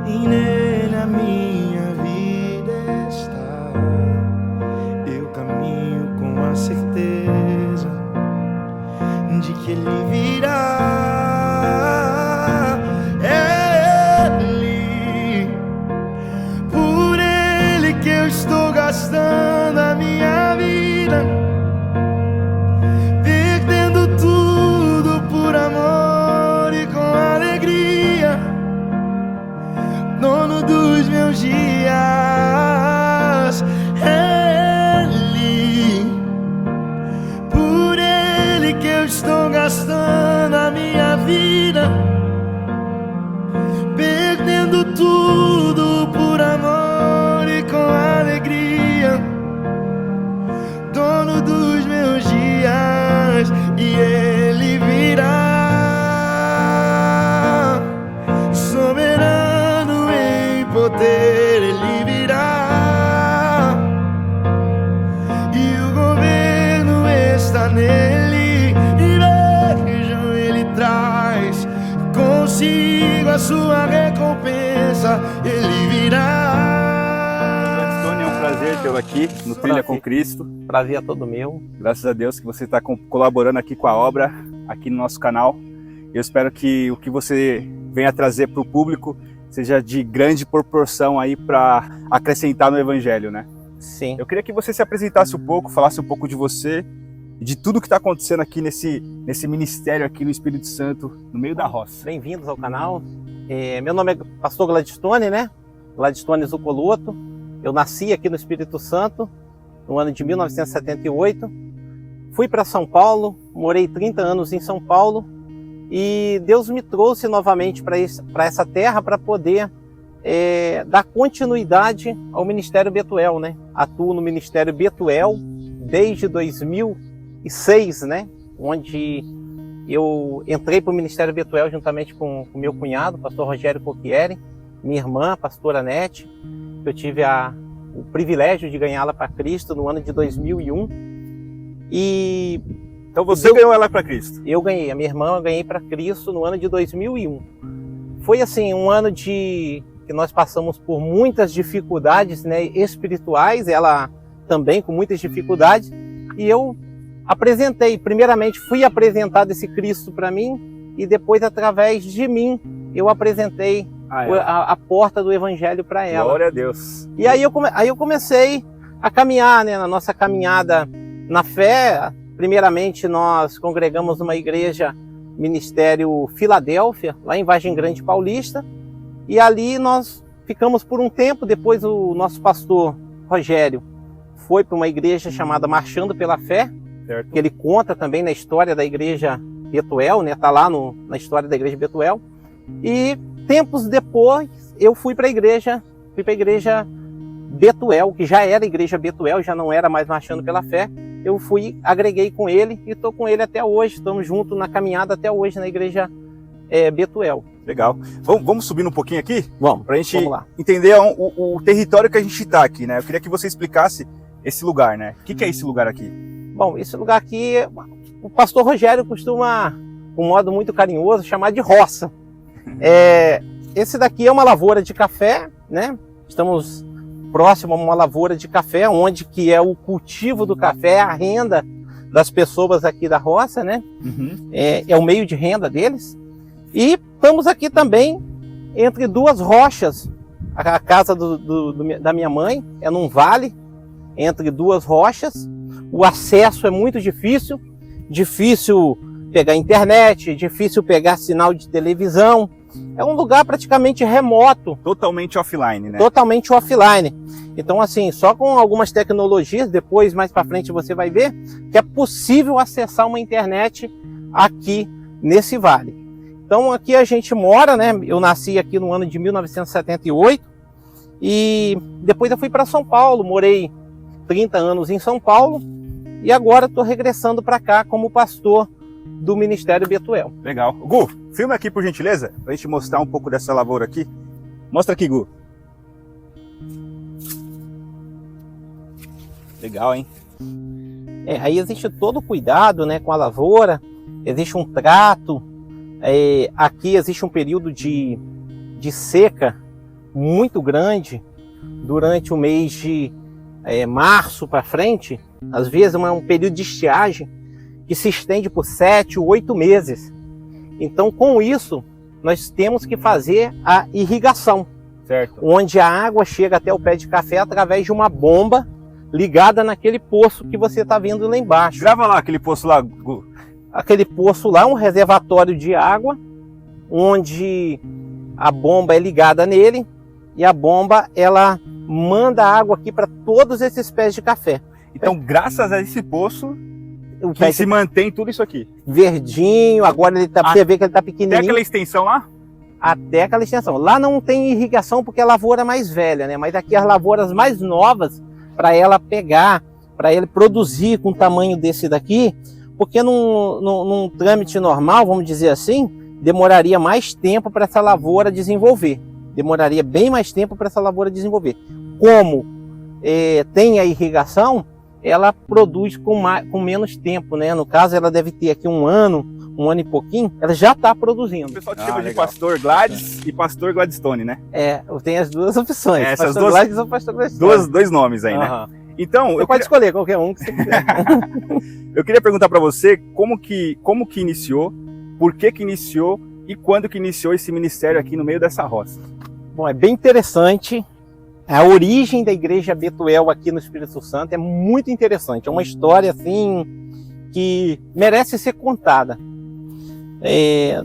e nele a minha vida está. Eu caminho com a certeza de que ele virá. Ele, por ele que eu estou gastando a minha vida, perdendo tudo por amor e com alegria, dono dos meus dias. Ele, por ele que eu estou gastando a minha vida, perdendo tudo por amor e com alegria, dono dos meus dias. E ele virá, soberano em poder, ele virá, e o governo está nele. E vejam, ele traz consigo a sua recompensa, ele virá. Tony, é um prazer tê-lo aqui no Trilha com Cristo. Prazer é todo meu. Graças a Deus que você está colaborando aqui com a obra, aqui no nosso canal. Eu espero que o que você venha trazer para o público seja de grande proporção aí para acrescentar no Evangelho, né? Sim. Eu queria que você se apresentasse um pouco, falasse um pouco de você e de tudo que está acontecendo aqui nesse ministério aqui no Espírito Santo, no meio da roça. Bem-vindos ao canal. Meu nome é Pastor Gladstone, né? Gladstone Zucoloto. Eu nasci aqui no Espírito Santo no ano de 1978. Fui para São Paulo, morei 30 anos em São Paulo e Deus me trouxe novamente para essa terra para poder dar continuidade ao Ministério Betuel, né? Atuo no Ministério Betuel desde 2006, né? Onde eu entrei para o Ministério Betuel juntamente com o meu cunhado, pastor Rogério Cocchieri, minha irmã, pastora Nete. Eu tive o privilégio de ganhá-la para Cristo no ano de 2001. Então você ganhou ela para Cristo? Eu ganhei, a minha irmã eu ganhei para Cristo no ano de 2001. Foi assim, um ano que nós passamos por muitas dificuldades, né, espirituais, ela também com muitas dificuldades, e eu primeiramente fui apresentado esse Cristo para mim, e depois através de mim eu apresentei a porta do Evangelho para ela. Glória a Deus. E aí eu comecei a caminhar, né, na nossa caminhada na fé. Primeiramente nós congregamos numa igreja Ministério Filadélfia, lá em Vargem Grande Paulista, e ali nós ficamos por um tempo. Depois o nosso pastor Rogério foi para uma igreja chamada Marchando pela Fé, certo, que ele conta também na história da igreja Betuel, né? Tá lá na história da igreja Betuel. E tempos depois eu fui para a igreja Betuel, que já era a igreja Betuel, já não era mais Marchando pela Fé. Eu agreguei com ele e estou com ele até hoje. Estamos juntos na caminhada até hoje na igreja Betuel. Legal. Vamos subir um pouquinho aqui? Vamos. Para a gente entender o território que a gente está aqui, né? Eu queria que você explicasse esse lugar, né? O que é esse lugar aqui? Bom, esse lugar aqui, o pastor Rogério costuma, com um modo muito carinhoso, chamar de roça. Esse daqui é uma lavoura de café, né? Estamos próximo a uma lavoura de café, onde que é o cultivo do café, a renda das pessoas aqui da roça, né? Uhum. É o meio de renda deles. E estamos aqui também entre duas rochas. A casa da minha mãe é num vale, entre duas rochas. O acesso é muito difícil pegar internet, difícil pegar sinal de televisão. É um lugar praticamente remoto. Totalmente offline, né? Totalmente offline. Então, assim, só com algumas tecnologias, depois, mais para frente, você vai ver que é possível acessar uma internet aqui nesse vale. Então, aqui a gente mora, né? Eu nasci aqui no ano de 1978 e depois eu fui para São Paulo, morei 30 anos em São Paulo e agora estou regressando para cá como pastor do Ministério Betuel. Legal. Gu, filma aqui por gentileza, para a gente mostrar um pouco dessa lavoura aqui. Mostra aqui, Gu. Legal, hein? Aí existe todo o cuidado, né, com a lavoura, existe um trato, aqui existe um período de seca, muito grande durante o mês de março para frente, às vezes é um período de estiagem que se estende por 7 ou 8 meses. Então, com isso, nós temos que fazer a irrigação, Certo. onde a água chega até o pé de café através de uma bomba ligada naquele poço que você está vendo lá embaixo. Grava lá aquele poço lá, Gu. Aquele poço lá é um reservatório de água, onde a bomba é ligada nele e a bomba ela manda água aqui para todos esses pés de café. Então, graças a esse poço, O que pé se mantém tudo isso aqui. verdinho, agora ele tá, você vê que ele está Tem pequenininho. aquela extensão lá? Até aquela extensão. Lá não tem irrigação porque é lavoura mais velha, né? Mas aqui as lavouras mais novas, para ela pegar, para ele produzir com o tamanho desse daqui, porque num trâmite normal, vamos dizer assim, demoraria mais tempo para essa lavoura desenvolver. Demoraria bem mais tempo para essa lavoura desenvolver. Como tem a irrigação, ela produz com menos tempo, né? No caso, ela deve ter aqui um ano e pouquinho, ela já está O produzindo. pessoal te chama de legal. Pastor Gladys e Pastor Gladstone, né? Tem as duas opções. Essas Pastor duas- Gladys ou Pastor Gladstone. Dois nomes aí, né? Aham. Então, Você eu pode escolher qualquer um que você quiser. Eu queria perguntar para você como que iniciou, por que iniciou e quando que iniciou esse ministério aqui no meio dessa roça. Bom, é bem interessante. A origem da Igreja Betuel aqui no Espírito Santo é muito interessante. É uma história assim que merece ser contada.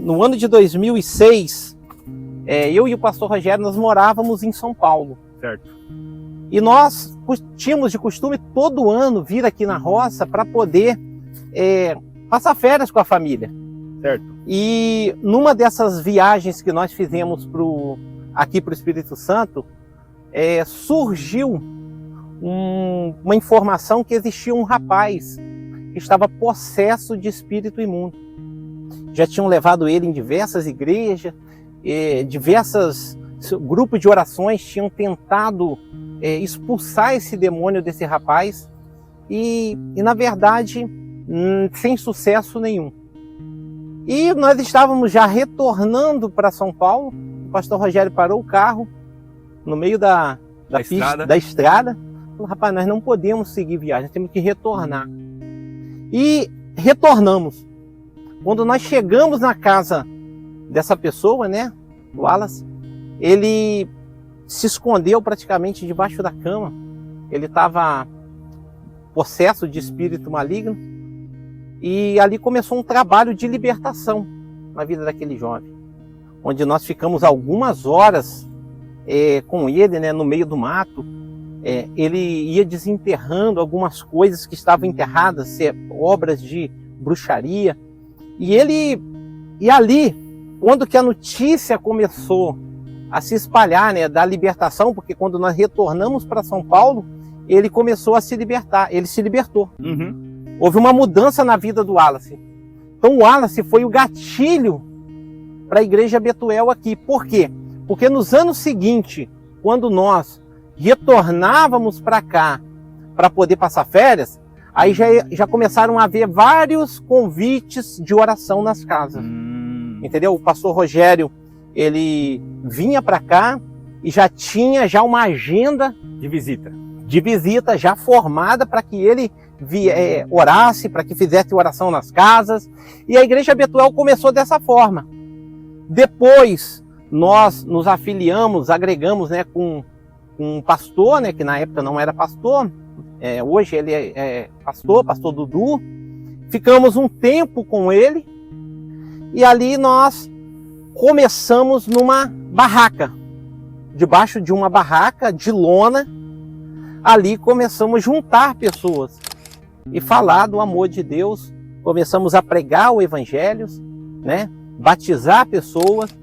No ano de 2006, eu e o pastor Rogério nós morávamos em São Paulo. Certo. E nós tínhamos de costume todo ano vir aqui na roça para poder passar férias com a família. Certo. E numa dessas viagens que nós fizemos aqui para o Espírito Santo, surgiu uma informação que existia um rapaz que estava possesso de espírito imundo. Já tinham levado ele em diversas igrejas, diversos grupos de orações tinham tentado expulsar esse demônio desse rapaz e na verdade, sem sucesso nenhum. E nós estávamos já retornando para São Paulo, o pastor Rogério parou o carro no meio da estrada, falou, rapaz, nós não podemos seguir viagem, nós temos que retornar. E retornamos. Quando nós chegamos na casa dessa pessoa, né, do Wallace, ele se escondeu praticamente debaixo da cama. Ele estava possesso de espírito maligno e ali começou um trabalho de libertação na vida daquele jovem, onde nós ficamos algumas horas com ele, né, no meio do mato. Ele ia desenterrando algumas coisas que estavam enterradas, obras de bruxaria. E ali, quando que a notícia começou a se espalhar, né, da libertação, porque quando nós retornamos para São Paulo, ele começou a se libertar, ele se libertou. Uhum. Houve uma mudança na vida do Wallace. Então o Wallace foi o gatilho para a Igreja Betuel aqui. Por quê? Porque nos anos seguintes, quando nós retornávamos para cá para poder passar férias, aí já começaram a haver vários convites de oração nas casas. Entendeu? O pastor Rogério, ele vinha para cá e já tinha uma agenda De visita. já formada para que ele orasse, para que fizesse oração nas casas. E a Igreja Betuel começou dessa forma. Depois, nós nos afiliamos, agregamos, né, com um pastor, né, que na época não era pastor, hoje ele é pastor Dudu. Ficamos um tempo com ele e ali nós começamos numa barraca, debaixo de uma barraca de lona. Ali começamos a juntar pessoas e falar do amor de Deus. Começamos a pregar o evangelho, né, batizar pessoas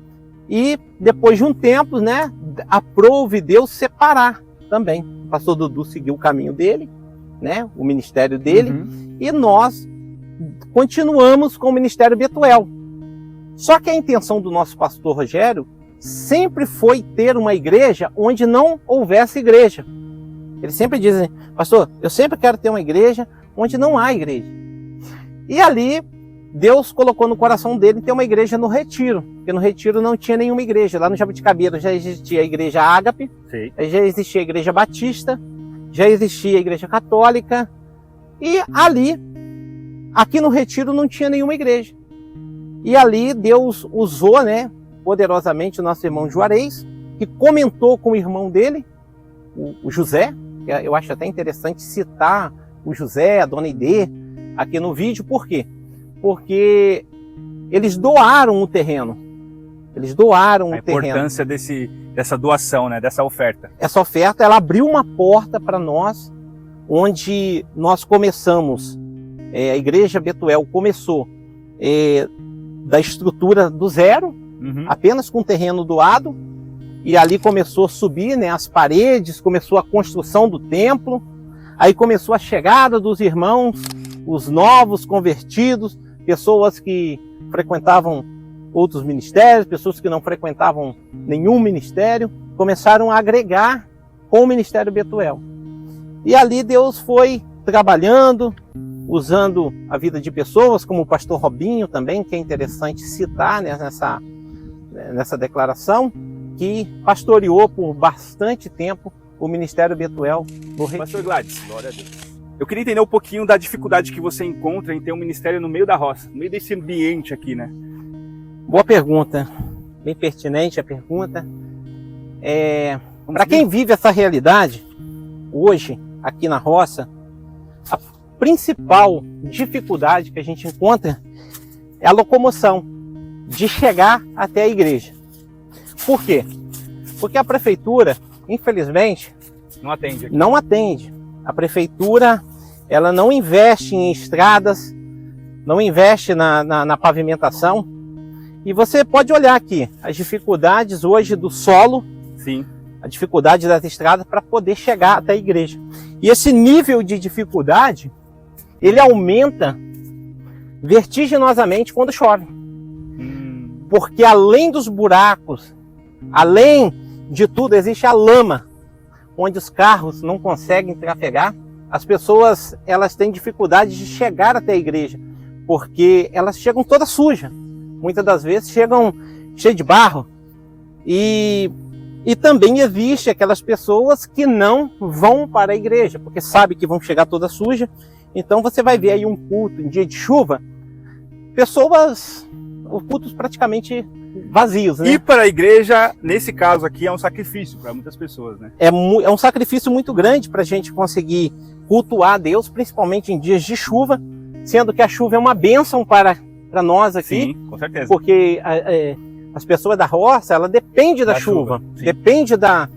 e depois de um tempo, né, aprove Deus separar também. O pastor Dudu seguiu o caminho dele, né, o ministério dele, e nós continuamos com o Ministério Betuel. Só que a intenção do nosso pastor Rogério sempre foi ter uma igreja onde não houvesse igreja. Ele sempre diz assim, pastor, eu sempre quero ter uma igreja onde não há igreja. E ali Deus colocou no coração dele ter uma igreja no Retiro, porque no Retiro não tinha nenhuma igreja. Lá no Jabuticabeira já existia a igreja Ágape, Sim. já existia a igreja Batista, já existia a igreja Católica, e ali, aqui no Retiro não tinha nenhuma igreja. E ali Deus usou, né, poderosamente o nosso irmão Juarez, que comentou com o irmão dele, o José. Eu acho até interessante citar o José, a dona Idê, aqui no vídeo. Por quê? Porque eles doaram o terreno. Eles doaram o terreno. A importância dessa doação, né? Dessa oferta. Essa oferta, ela abriu uma porta para nós, onde nós começamos, a Igreja Betuel começou da estrutura do zero, apenas com terreno doado, e ali começou a subir, né, as paredes, começou a construção do templo, aí começou a chegada dos irmãos, os novos convertidos, pessoas que frequentavam outros ministérios, pessoas que não frequentavam nenhum ministério, começaram a agregar com o Ministério Betuel. E ali Deus foi trabalhando, usando a vida de pessoas, como o pastor Robinho também, que é interessante citar, né, nessa declaração, que pastoreou por bastante tempo o Ministério Betuel no Retiro. Pastor Gladys, glória a Deus. Eu queria entender um pouquinho da dificuldade que você encontra em ter um ministério no meio da roça, no meio desse ambiente aqui, né? Boa pergunta, bem pertinente a pergunta. Para quem vive essa realidade, hoje, aqui na roça, a principal dificuldade que a gente encontra é a locomoção, de chegar até a igreja. Por quê? Porque a prefeitura, infelizmente, Não atende aqui. não atende. A prefeitura, ela não investe em estradas, não investe na pavimentação. E você pode olhar aqui as dificuldades hoje do solo, Sim. a dificuldade das estradas para poder chegar até a igreja. E esse nível de dificuldade, ele aumenta vertiginosamente quando chove. Porque além dos buracos, além de tudo, existe a lama, onde os carros não conseguem trafegar. As pessoas, elas têm dificuldade de chegar até a igreja, porque elas chegam todas sujas. Muitas das vezes chegam cheias de barro. E também existe aquelas pessoas que não vão para a igreja, porque sabe que vão chegar toda suja. Então você vai ver aí um culto em dia de chuva, cultos praticamente vazios, né? Ir para a igreja, nesse caso aqui, é um sacrifício para muitas pessoas, né? É um sacrifício muito grande para a gente conseguir cultuar a Deus, principalmente em dias de chuva, sendo que a chuva é uma bênção para nós aqui. Sim, com certeza. Porque as pessoas da roça, ela depende da chuva. Depende da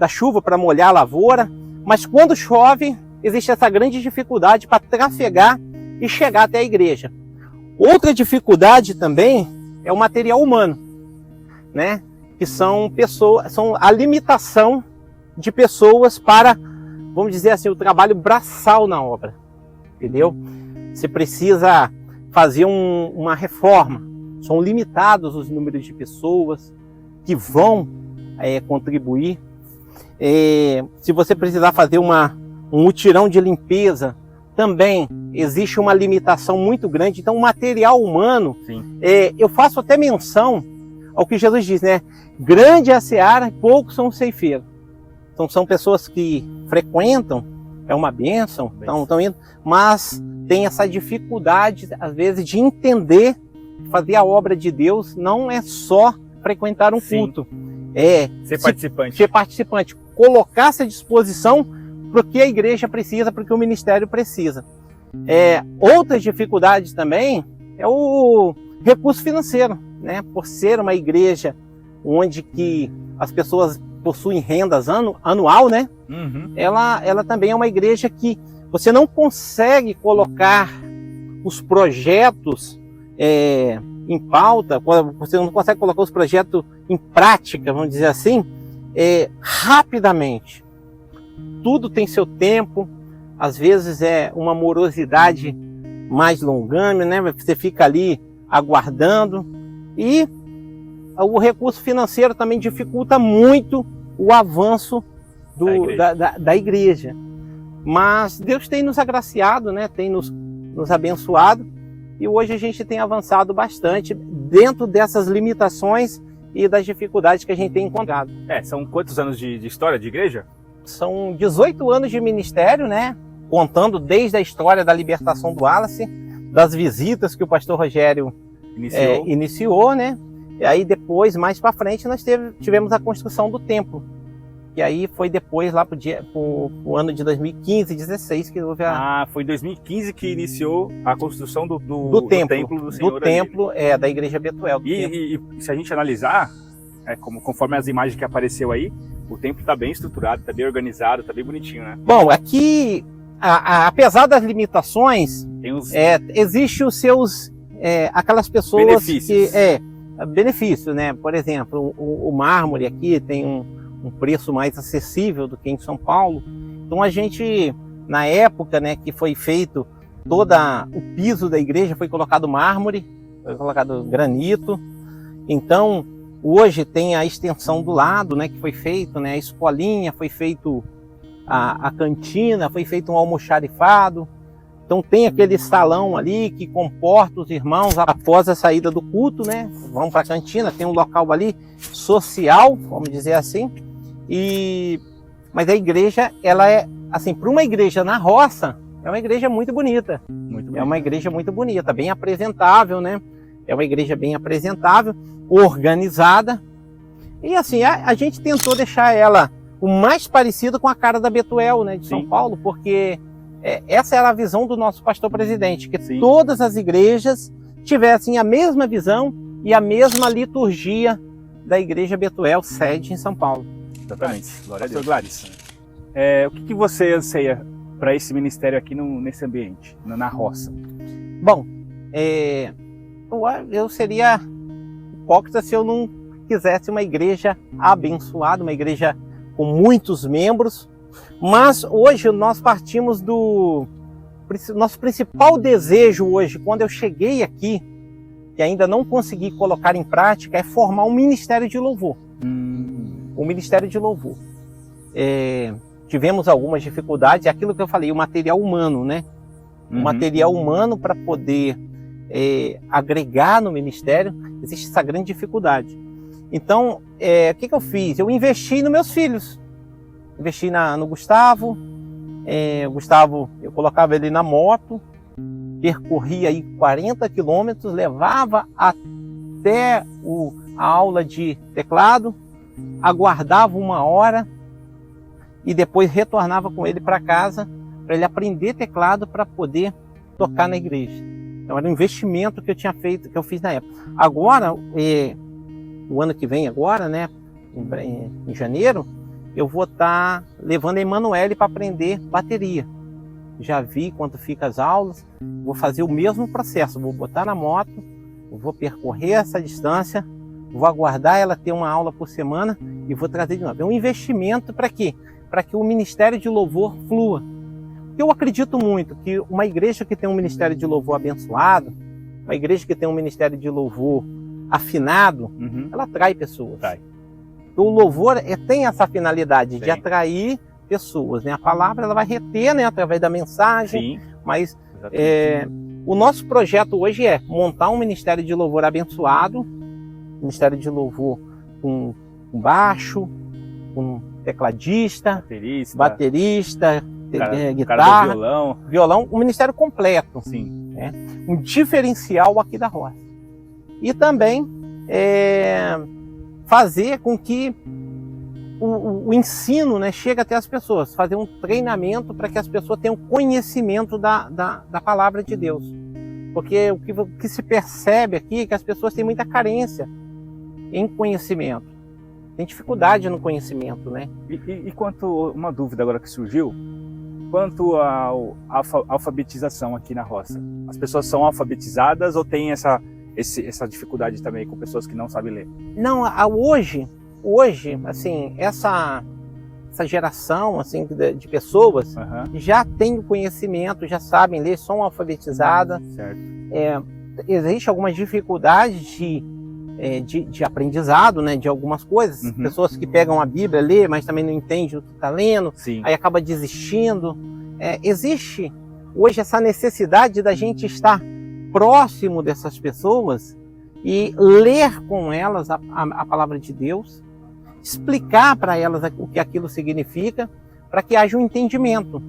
chuva para molhar a lavoura, mas quando chove, existe essa grande dificuldade para trafegar e chegar até a igreja. Outra dificuldade também é o material humano, né? Que são a limitação de pessoas para, vamos dizer assim, o trabalho braçal na obra, entendeu? Você precisa fazer uma reforma, são limitados os números de pessoas que vão contribuir. Se você precisar fazer um mutirão de limpeza, também existe uma limitação muito grande. Então, o material humano, eu faço até menção ao que Jesus diz, né? Grande é a seara, poucos são os ceifeiros. Então, são pessoas que frequentam, é uma bênção, estão indo, mas tem essa dificuldade, às vezes, de entender, fazer a obra de Deus não é só frequentar um culto. Ser participante. Ser participante, colocar-se à disposição porque a igreja precisa, porque o ministério precisa. Outras dificuldades também é o recurso financeiro, né? Por ser uma igreja onde que as pessoas possuem rendas anual, né? Ela também é uma igreja que você não consegue colocar os projetos em pauta, você não consegue colocar os projetos em prática, vamos dizer assim, rapidamente. Tudo tem seu tempo, às vezes é uma morosidade mais longânime, né? Você fica ali aguardando, e o recurso financeiro também dificulta muito o avanço da igreja. Mas Deus tem nos agraciado, né? Tem nos abençoado, e hoje a gente tem avançado bastante dentro dessas limitações e das dificuldades que a gente tem encontrado. São quantos anos de história de igreja? São 18 anos de ministério, né? Contando desde a história da libertação do Wallace, das visitas que o pastor Rogério iniciou, né? E aí depois, mais para frente, nós tivemos a construção do templo. E aí foi depois, lá pro ano de 2015, 2016, que houve foi em 2015 que iniciou a construção do templo do Senhor. Do templo, da Igreja Betuel. E se a gente analisar, conforme as imagens que apareceu aí, o templo está bem estruturado, está bem organizado, está bem bonitinho, né? Bom, aqui, apesar das limitações, existe os seus, aquelas pessoas benefícios. Benefícios, né? Por exemplo, o mármore aqui tem um preço mais acessível do que em São Paulo. Então a gente, na época, né, que foi feito o piso da igreja, foi colocado mármore, foi colocado granito. Então hoje tem a extensão do lado, né, que foi feito, né, a escolinha, foi feito a cantina, foi feito um almoxarifado. Então tem aquele salão ali que comporta os irmãos após a saída do culto, né? Vão para a cantina, tem um local ali social, vamos dizer assim. Mas a igreja, ela é, assim, para uma igreja na roça, é uma igreja muito bonita. É uma igreja muito bonita, bem apresentável, né? É uma igreja bem apresentável, organizada. E assim, a gente tentou deixar ela o mais parecida com a cara da Betuel, né, de São Paulo, porque essa era a visão do nosso pastor presidente, que todas as igrejas tivessem a mesma visão e a mesma liturgia da Igreja Betuel, sede em São Paulo. Exatamente. Glória a Deus. Larissa, o que você anseia para esse ministério aqui nesse ambiente, na roça? Bom, eu seria hipócrita se eu não quisesse uma igreja abençoada, uma igreja com muitos membros, mas hoje nós partimos nosso principal desejo hoje, quando eu cheguei aqui, e ainda não consegui colocar em prática, é formar um ministério de louvor. Um ministério de louvor. Tivemos algumas dificuldades, aquilo que eu falei, o material humano, né? O material humano para poder agregar no ministério, existe essa grande dificuldade. Então, o que eu fiz? Eu investi nos meus filhos. Investi no Gustavo. O Gustavo, eu colocava ele na moto, percorria aí 40 quilômetros, levava até a aula de teclado, aguardava 1 hora e depois retornava com ele para casa para ele aprender teclado para poder tocar na igreja. Então era um investimento que eu tinha feito, que eu fiz na época. Agora, o ano que vem agora, né, em janeiro, eu vou estar levando a Emanuele para aprender bateria. Já vi quanto fica as aulas, vou fazer o mesmo processo, vou botar na moto, vou percorrer essa distância, vou aguardar ela ter 1 aula por semana e vou trazer de novo. É um investimento para quê? Para que o ministério de louvor flua. Eu acredito muito que uma igreja que tem um ministério de louvor abençoado, uma igreja que tem um ministério de louvor afinado, ela atrai pessoas. Então, o louvor tem essa finalidade de atrair pessoas, né? A palavra ela vai reter, né, através da mensagem, mas o nosso projeto hoje é montar um ministério de louvor abençoado, ministério de louvor com baixo, com tecladista, baterista, guitarra, violão, um ministério completo, né? Um diferencial aqui da roça. E também fazer com que o ensino, né, chegue até as pessoas, fazer um treinamento para que as pessoas tenham conhecimento da palavra de Deus. Porque o que se percebe aqui é que as pessoas têm muita carência em conhecimento. Tem dificuldade no conhecimento, né? E quanto, uma dúvida agora que surgiu, quanto à alfabetização aqui na roça? As pessoas são alfabetizadas ou tem essa dificuldade também com pessoas que não sabem ler? Não, hoje, assim, essa geração assim, de pessoas já tem o conhecimento, já sabem ler, são alfabetizadas. Certo. Existe algumas dificuldades de aprendizado, né, de algumas coisas. Pessoas que pegam a Bíblia, lê, mas também não entendem o que está lendo, aí acaba desistindo. Existe hoje essa necessidade da gente estar próximo dessas pessoas e ler com elas a palavra de Deus, explicar para elas o que aquilo significa, para que haja um entendimento.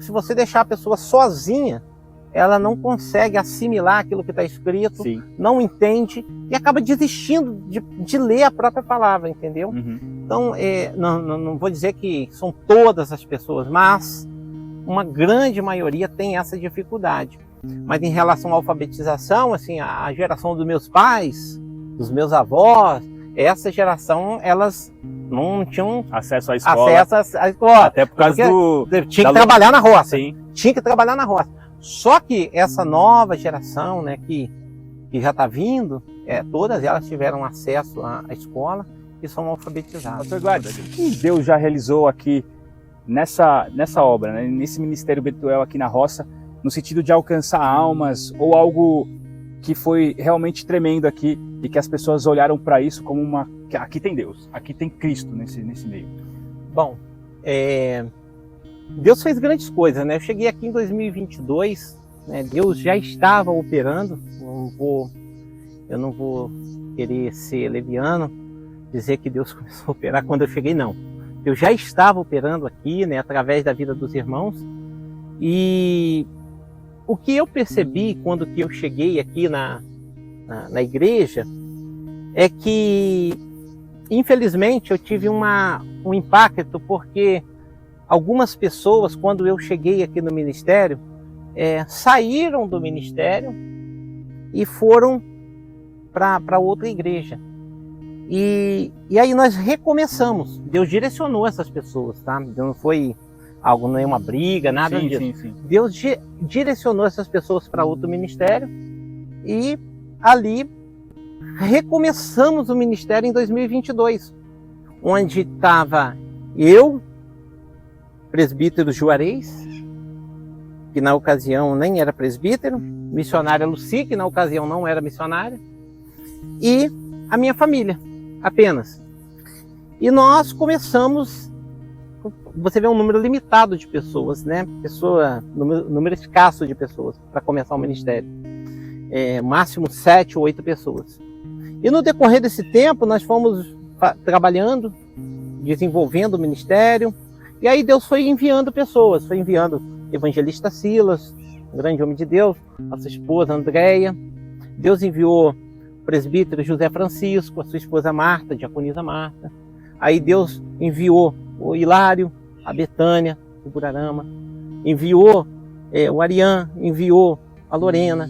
Se você deixar a pessoa sozinha, ela não consegue assimilar aquilo que está escrito, Sim. não entende e acaba desistindo de ler a própria palavra, entendeu? Então, não vou dizer que são todas as pessoas, mas uma grande maioria tem essa dificuldade. Mas em relação à alfabetização, assim, a geração dos meus pais, dos meus avós, essa geração, elas não tinham acesso à escola. Até por causa tinha que trabalhar na roça. Sim. Tinha que trabalhar na roça. Só que essa nova geração, né, que já está vindo, todas elas tiveram acesso à escola e são alfabetizadas. Pastor Eduardo, o que Deus já realizou aqui nessa obra, né, nesse Ministério Betuel aqui na roça, no sentido de alcançar almas, ou algo que foi realmente tremendo aqui e que as pessoas olharam para isso como que aqui tem Deus, aqui tem Cristo nesse meio? Bom, Deus fez grandes coisas, né? Eu cheguei aqui em 2022, né? Deus já estava operando. Eu não vou querer ser leviano, dizer que Deus começou a operar quando eu cheguei, não. Eu já estava operando aqui, né? Através da vida dos irmãos. E o que eu percebi quando que eu cheguei aqui na igreja é que, infelizmente, eu tive um impacto, porque algumas pessoas, quando eu cheguei aqui no ministério, saíram do ministério e foram para outra igreja. E aí nós recomeçamos. Deus direcionou essas pessoas, tá? Não foi algo, não é uma briga, nada disso. Sim. Deus direcionou essas pessoas para outro ministério e ali recomeçamos o ministério em 2022, onde estava eu, presbítero Juarez, que na ocasião nem era presbítero, missionária Luci, que na ocasião não era missionária, e a minha família, apenas. E nós começamos, você vê um número limitado de pessoas, né? Número escasso de pessoas para começar o ministério. Máximo 7 ou 8 pessoas. E no decorrer desse tempo, nós fomos trabalhando, desenvolvendo o ministério. E aí Deus foi enviando pessoas, foi enviando o evangelista Silas, um grande homem de Deus, a sua esposa Andréia. Deus enviou o presbítero José Francisco, a sua esposa Marta, a diaconisa Marta. Aí Deus enviou o Hilário, a Betânia, o Burarama. Enviou o Arian, enviou a Lorena,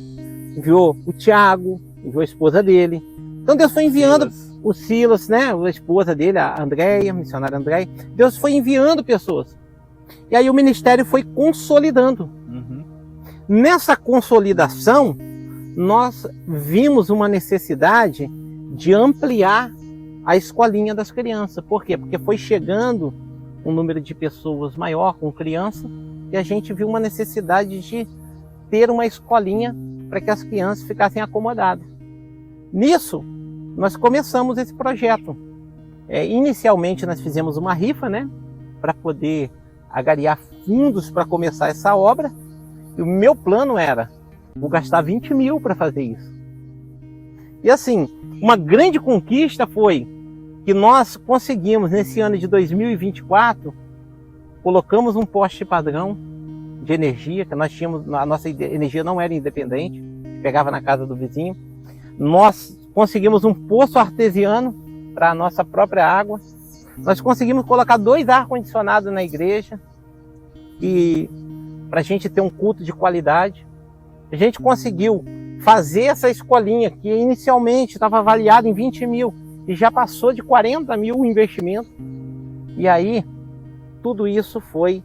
enviou o Tiago, enviou a esposa dele. Então Deus foi enviando o Silas, né, a esposa dele, a Andréia, a missionária Andréia. Deus foi enviando pessoas. E aí o ministério foi consolidando. Nessa consolidação, nós vimos uma necessidade de ampliar a escolinha das crianças. Por quê? Porque foi chegando um número de pessoas maior com criança e a gente viu uma necessidade de ter uma escolinha para que as crianças ficassem acomodadas. Nisso, nós começamos esse projeto. Inicialmente, nós fizemos uma rifa, né, para poder agariar fundos para começar essa obra. E o meu plano era, vou gastar 20 mil para fazer isso. E assim, uma grande conquista foi que nós conseguimos, nesse ano de 2024, colocamos um poste padrão de energia, que nós tínhamos, a nossa energia não era independente, pegava na casa do vizinho. Nós conseguimos um poço artesiano para a nossa própria água. Nós conseguimos colocar 2 ar-condicionados na igreja, para a gente ter um culto de qualidade. A gente conseguiu fazer essa escolinha, que inicialmente estava avaliada em 20 mil, e já passou de 40 mil o investimento. E aí, tudo isso foi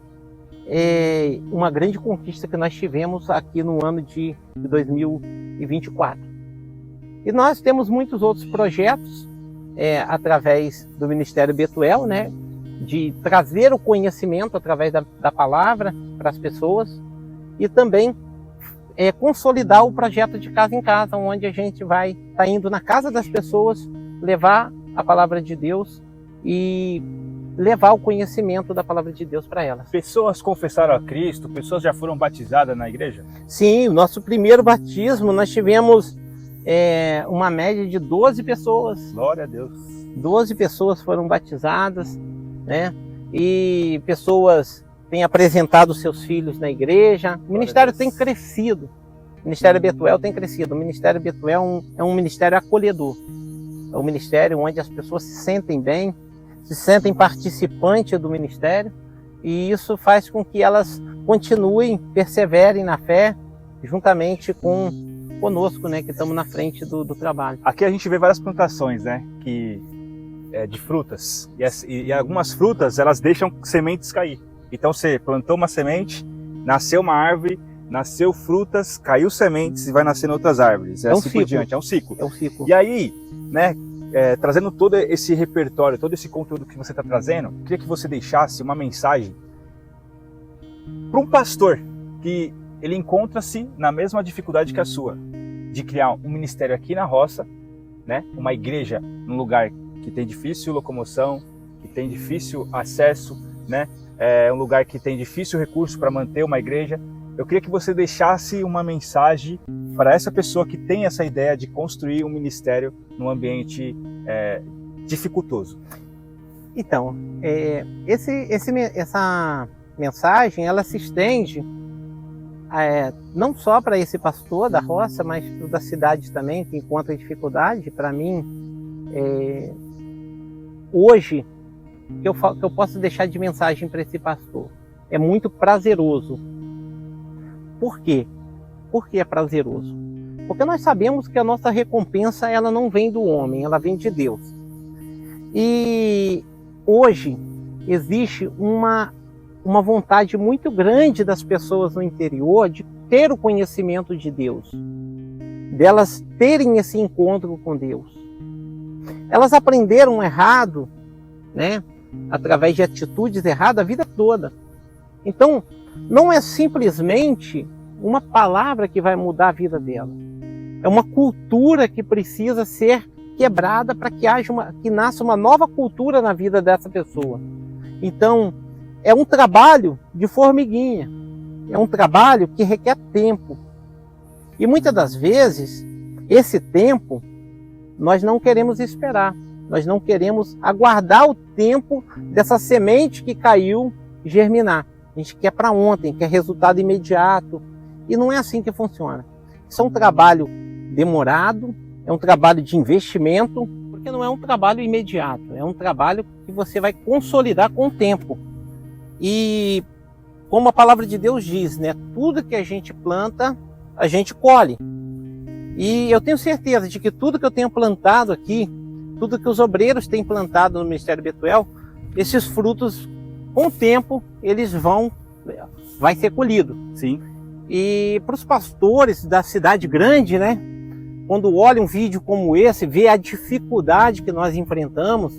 uma grande conquista que nós tivemos aqui no ano de 2024. E nós temos muitos outros projetos através do Ministério Betuel, né, de trazer o conhecimento através da palavra para as pessoas e também consolidar o projeto de casa em casa, onde a gente vai estar indo na casa das pessoas, levar a palavra de Deus e levar o conhecimento da palavra de Deus para elas. Pessoas confessaram a Cristo, pessoas já foram batizadas na igreja? Sim, o nosso primeiro batismo nós tivemos uma média de 12 pessoas. Glória a Deus. 12 pessoas foram batizadas, né? E pessoas têm apresentado seus filhos na igreja. O ministério tem crescido. O Ministério Betuel tem crescido. O Ministério Betuel é um ministério acolhedor. É um ministério onde as pessoas se sentem bem, se sentem participantes do ministério, e isso faz com que elas continuem, perseverem na fé, juntamente conosco, né, que estamos na frente do trabalho. Aqui a gente vê várias plantações, né, de frutas, e algumas frutas elas deixam sementes cair. Então você plantou uma semente, nasceu uma árvore, nasceu frutas, caiu sementes e vai nascendo outras árvores. É assim por diante, é um ciclo. É um ciclo. E aí, né, trazendo todo esse repertório, todo esse conteúdo que você está trazendo, queria que você deixasse uma mensagem para um pastor que ele encontra-se na mesma dificuldade que a sua, de criar um ministério aqui na roça, né, uma igreja num lugar que tem difícil locomoção, que tem difícil acesso, né, um lugar que tem difícil recurso para manter uma igreja. Eu queria que você deixasse uma mensagem para essa pessoa que tem essa ideia de construir um ministério num ambiente dificultoso. Então, essa mensagem ela se estende não só para esse pastor da roça, mas para o da cidade também, que encontra dificuldade. Para mim, hoje, que eu posso deixar de mensagem para esse pastor, é muito prazeroso. Por quê? Por que é prazeroso? Porque nós sabemos que a nossa recompensa ela não vem do homem, ela vem de Deus. E hoje existe uma vontade muito grande das pessoas no interior de ter o conhecimento de Deus, delas terem esse encontro com Deus. Elas aprenderam errado, né, através de atitudes erradas a vida toda. Então, não é simplesmente uma palavra que vai mudar a vida dela. É uma cultura que precisa ser quebrada para que nasça uma nova cultura na vida dessa pessoa. Então, é um trabalho de formiguinha. É um trabalho que requer tempo. E muitas das vezes, esse tempo, nós não queremos esperar. Nós não queremos aguardar o tempo dessa semente que caiu germinar. A gente quer para ontem, quer resultado imediato. E não é assim que funciona. Isso é um trabalho demorado, é um trabalho de investimento, porque não é um trabalho imediato. É um trabalho que você vai consolidar com o tempo. E como a palavra de Deus diz, né, tudo que a gente planta, a gente colhe. E eu tenho certeza de que tudo que eu tenho plantado aqui, tudo que os obreiros têm plantado no Ministério Betuel, esses frutos, com o tempo, vai ser colhido. Sim. E para os pastores da cidade grande, né, quando olham um vídeo como esse, vê a dificuldade que nós enfrentamos,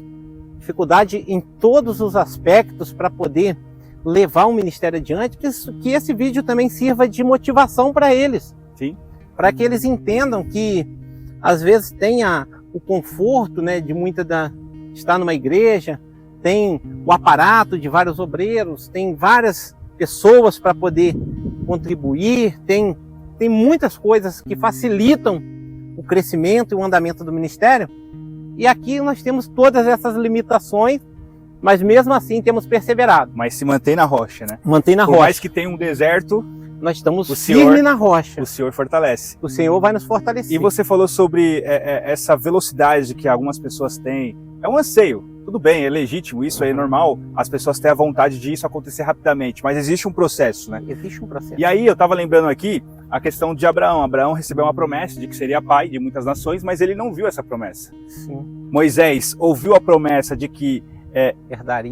dificuldade em todos os aspectos para poder levar o ministério adiante, que esse vídeo também sirva de motivação para eles. Sim. Para que eles entendam que às vezes tem o conforto, né, de estar numa igreja, tem o aparato de vários obreiros, tem várias pessoas para poder contribuir, tem muitas coisas que facilitam o crescimento e o andamento do ministério. E aqui nós temos todas essas limitações, mas mesmo assim temos perseverado. Mas se mantém na rocha, né? Mantém na rocha. Por mais que tenha um deserto, nós estamos firmes na rocha. O Senhor fortalece. O Senhor vai nos fortalecer. E você falou sobre essa velocidade que algumas pessoas têm. É um anseio. Tudo bem, é legítimo, isso é normal. As pessoas têm a vontade de isso acontecer rapidamente, mas existe um processo, né? Existe um processo. E aí eu estava lembrando aqui a questão de Abraão. Abraão recebeu uma promessa de que seria pai de muitas nações, mas ele não viu essa promessa. Sim. Moisés ouviu a promessa de que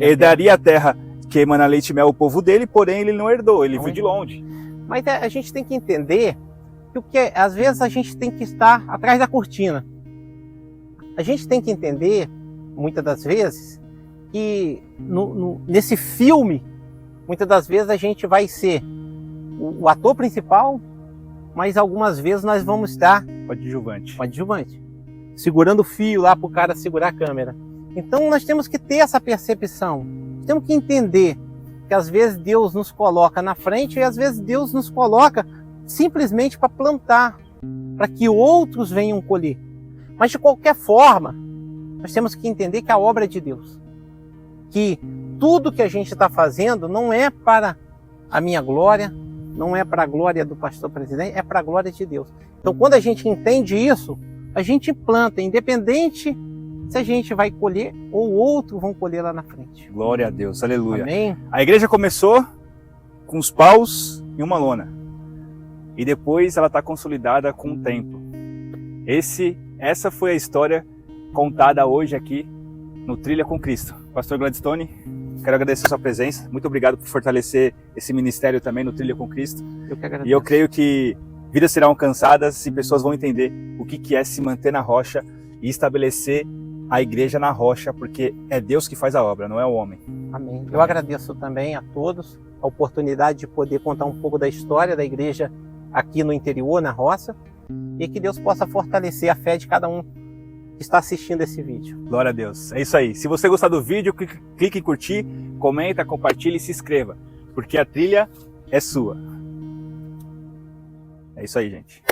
herdaria a terra que emana leite e mel o povo dele, porém ele não herdou, ele viu de longe. Mas a gente tem que entender que às vezes a gente tem que estar atrás da cortina. A gente tem que entender, muitas das vezes, que nesse filme, muitas das vezes a gente vai ser o ator principal, mas algumas vezes nós vamos estar coadjuvante, segurando o fio lá para o cara segurar a câmera. Então nós temos que ter essa percepção, temos que entender que às vezes Deus nos coloca na frente e às vezes Deus nos coloca simplesmente para plantar, para que outros venham colher. Mas de qualquer forma, nós temos que entender que a obra é de Deus, que tudo que a gente está fazendo não é para a minha glória, não é para a glória do pastor presidente, é para a glória de Deus. Então quando a gente entende isso, a gente planta, independente se a gente vai colher ou outros vão colher lá na frente. Glória a Deus, aleluia. Amém? A igreja começou com os paus e uma lona. E depois ela está consolidada com o templo. Essa foi a história contada hoje aqui no Trilha com Cristo. Pastor Gladstone, quero agradecer a sua presença. Muito obrigado por fortalecer esse ministério também no Trilha com Cristo. Eu que agradeço. E eu creio que vidas serão alcançadas e pessoas vão entender o que é se manter na rocha e estabelecer a igreja na rocha, porque é Deus que faz a obra, não é o homem. Amém. Eu agradeço também a todos a oportunidade de poder contar um pouco da história da igreja aqui no interior, na roça, e que Deus possa fortalecer a fé de cada um que está assistindo esse vídeo. Glória a Deus. É isso aí. Se você gostar do vídeo, clique em curtir, comenta, compartilhe e se inscreva, porque a trilha é sua. É isso aí, gente.